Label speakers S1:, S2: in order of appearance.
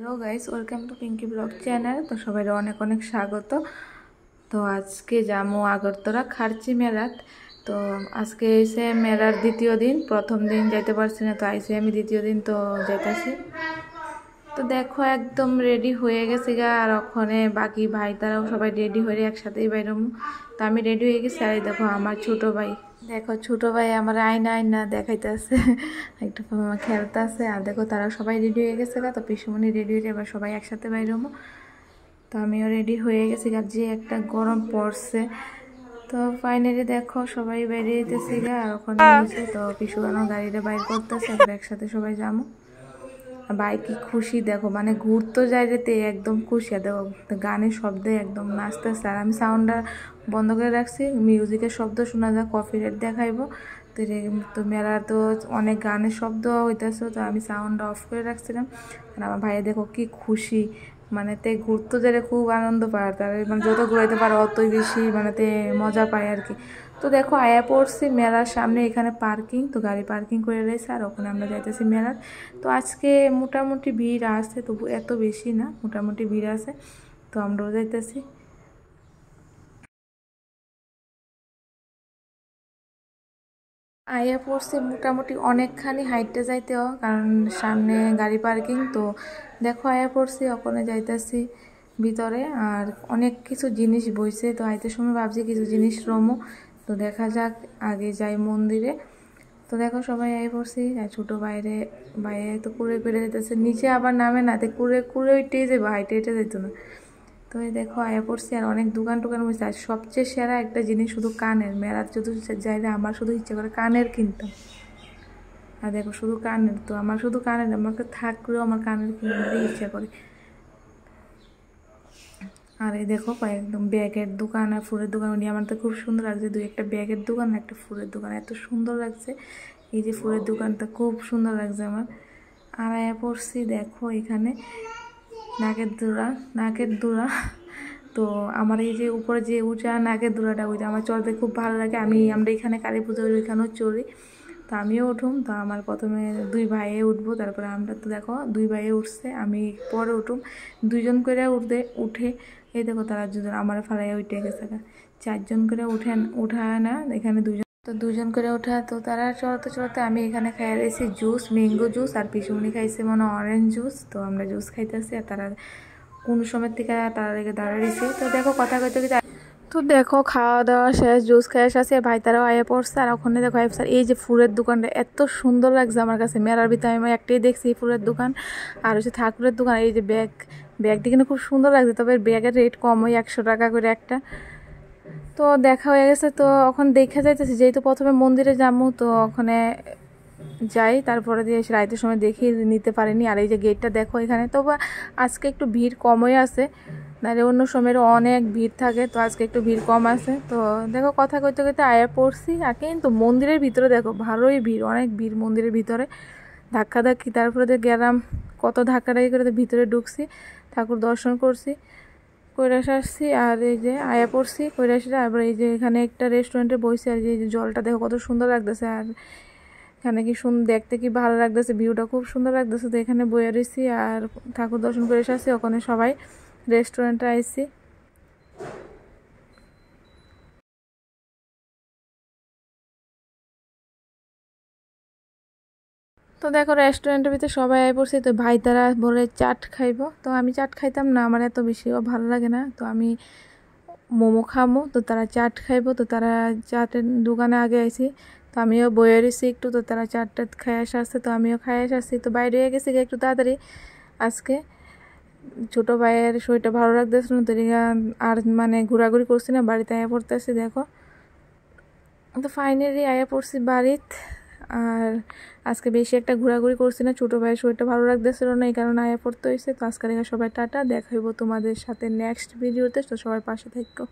S1: Hello guys, welcome to Pinki blog channel. তো সবাই অনেক অনেক স্বাগত। তো আজকে যাবো আগরতলা খার্চি মেলাত। তো আজকে এসে মেলার দ্বিতীয় দিন, প্রথম দিন যাইতে পারছি না, তো আইসে আমি দ্বিতীয় দিন তো যাইতেছি। তো দেখো একদম রেডি হয়ে গেছি গা, আর ওখানে বাকি ভাই তারাও সবাই রেডি হয়ে একসাথেই বাইরম। তো আমি রেডি হয়ে গেছি, আর দেখো আমার ছোট ভাই, দেখো ছোট ভাই আমার আয়না আয়না দেখাইতেছে, একটু খেলতেছে। আর দেখো তারা সবাই রেডি হয়ে গেছে গা। তো পিসুমণি রেডি হয়ে এবার সবাই একসাথে বাইরম। তো আমিও রেডি হয়ে গেছি গা, যে একটা গরম পড়ছে। তো ফাইনালি দেখো সবাই বাইরে যেতেছি গা, আর ওখানে নিচে তো পিসুগানো গাড়িটা বাইর করতেছে, একসাথে সবাই যাবো। ভাই কি খুশি দেখো, মানে ঘুরতে যাই রেতে একদম খুশি। আর দেখো গানের শব্দে একদম নাচতেছে, আর আমি সাউন্ডটা বন্ধ করে রাখছি, মিউজিকের শব্দ শোনা যায়, কপি রেট দেখাইবো। তো মেলা তো অনেক গানের শব্দ হইতেছে, তো আমি সাউন্ডটা অফ করে রাখছিলাম। আর আমার ভাইয়া দেখো কি খুশি, মানে তে ঘুরতে গেলে খুব আনন্দ পায়, তার মানে যত ঘুরাইতে পারে অতই বেশি মানে তে মজা পায় আর কি। তো দেখো আয়া পড়ছি মেলার সামনে, এখানে পার্কিং, তো গাড়ি পার্কিং করে রয়েছে, আর ওখানে আমরা যাইতেছি মেলার। তো আজকে মোটামুটি ভিড় আছে, তবু এত বেশি না, মোটামুটি ভিড় আছে। তো আমরাও যাইতেছি। আইয়া পড়ছে মোটামুটি অনেকখানি হাইটে যাইতেও, কারণ সামনে গাড়ি পার্কিং। তো দেখো আয়া পড়ছি, ওখানে যাইতেছি ভিতরে। আর অনেক কিছু জিনিস বইছে, তো আইতে সময় ভাবছি কিছু জিনিস রমো। তো দেখা যাক, আগে যাই মন্দিরে। তো দেখো সবাই আই পড়ছি, আর ছোটো বাইরে তো কুড়ে পেরে যেতেছে, নিচে আবার নামে না, তো কুড়ে কুড়ে ওইটাই যাবো, হাইটে হেঁটে যেত না। তো এই দেখো আয়া পড়ছি, আর অনেক দোকান টোকান বসে। আর সবচেয়ে সেরা একটা জিনিস শুধু কানের, মেলার যদি যাইলে আমার শুধু ইচ্ছে করে কানের কিনতাম। আর দেখো শুধু কানের, তো আমার শুধু কানের, আমাকে থাকলেও আমার কানের কিনতে ইচ্ছা করে। আর এই দেখো একদম ব্যাগের দোকান আর ফুলের দোকান, উনি আমার তো খুব সুন্দর লাগছে, দুই একটা ব্যাগের দোকান একটা ফুলের দোকান, এত সুন্দর লাগছে। এই যে ফুলের দোকানটা খুব সুন্দর লাগছে আমার। আর আয়া পড়ছি দেখো এখানে নাকের দুরা। তো আমার এই যে উপরে যে উঁচা নাকের দুরাটা, ওইটা আমার চলতে খুব ভালো লাগে। আমরা এখানে কালী পুজো ওইখানেও চলি, তো আমিও উঠুম। তো আমার প্রথমে দুই ভাইয়ে উঠবো, তারপরে আমরা তো দেখো দুই ভাইয়ে উঠছে, আমি পরে উঠুম। দুইজন করে উঠে এই দেখো তারা দুজন আমার ফালাইয়া উঠে গেছে, চারজন করে উঠায় না এখানে দুজন, তো দুজন করে ওঠা। তো তারা চলতে চলতে আমি এখানে খাই রয়েছি জুস, ম্যাঙ্গো জুস, আর পিসুমনি খাইছে মনে অরেঞ্জ জুস। তো আমরা জুস খাইতেছি, আর তারা কোন সময় থেকে তারা রেখে দাঁড়াইছে। তো দেখো কথা কইতে কইতে, তো দেখো খাওয়া দাওয়া শেষ, জুস খাওয়া শেষ, ভাই তারাও আয়ে পড়ছে। আর ওখানে দেখো এই যে ফুলের দোকানটা এত সুন্দর লাগছে আমার কাছে, মেলার ভিতরে আমি একটাই দেখছি ফুলের দোকান, আর হচ্ছে ঠাকুরের দোকান। এই যে ব্যাগটি কিন্তু খুব সুন্দর লাগছে, তবে ব্যাগের রেট কম, ওই 100 টাকা করে একটা। তো দেখা হয়ে গেছে, তো এখন দেখা যাইতেছে যেহেতু প্রথমে মন্দিরে যাবো, তো ওখানে যাই, তারপরে দিয়ে এসে রাইতের সময় দেখি নিতে পারিনি। আর এই যে গেটটা দেখো এখানে, তো আজকে একটু ভিড় কমই আছে, নাহলে অন্য সময়েরও অনেক ভিড় থাকে, তো আজকে একটু ভিড় কম আছে। তো দেখো কথা কইতে কইতে আয়া পড়ছি। আর কিন্তু মন্দিরের ভিতরে দেখো ভালোই ভিড়, অনেক ভিড় মন্দিরের ভিতরে, ধাক্কাধাক্কি। তারপরে তো গেলাম, কত ধাক্কাধাক্কি করে ভিতরে ঢুকছি, ঠাকুর দর্শন করছি, কৈলাস আসছি। আর এই যে আয়া পড়ছি কৈলাসে। আবার এই যে এখানে একটা রেস্টুরেন্টে বসে, আর যে জলটা দেখো কত সুন্দর লাগতেছে, আর এখানে কি সুন্দর দেখতে, কি ভালো লাগতেছে, ভিউটা খুব সুন্দর লাগতেছে। তো এখানে বইয়ে রয়েছি আর ঠাকুর দর্শন করে এসে আসছি, ওখানে সবাই রেস্টুরেন্টে আইছি। তো দেখো রেস্টুরেন্টের ভিতরে সবাই আই পড়ছে, তো ভাই তারা বলে চাট খাইবো, তো আমি চাট খাইতাম না, আমার এত বেশিও ভালো লাগে না। তো আমি মোমো খামো, তো তারা চাট খাইবো, তো তারা চাটের দোকানে আগে আইছি। তো আমিও বয়ে রয়েছি একটু, তো তারা চাটটা খাই আসছে, তো আমিও খাই আসছি। তো বাইরে হয়ে গেছি একটু তাড়াতাড়ি আজকে, ছোটো ভাইয়ের শরীরটা ভালো লাগতেছিল না, তো আর মানে ঘোরাঘুরি করছি না, বাড়িতে আয়া পড়তেছি দেখো। তো ফাইনালি আয়া পড়ছি বাড়িত। আর আজকে বেশি একটা ঘোরাঘুরি করছি না, ছোটো ভাইয়ের শরীরটা ভালো লাগতেছিল না, এই কারণে আয়া পড়তে হয়েছে। তো আজকে সবাই টাটা, দেখা হইব তোমাদের সাথে নেক্সট ভিডিওতে, তো সবাই পাশে থাকো।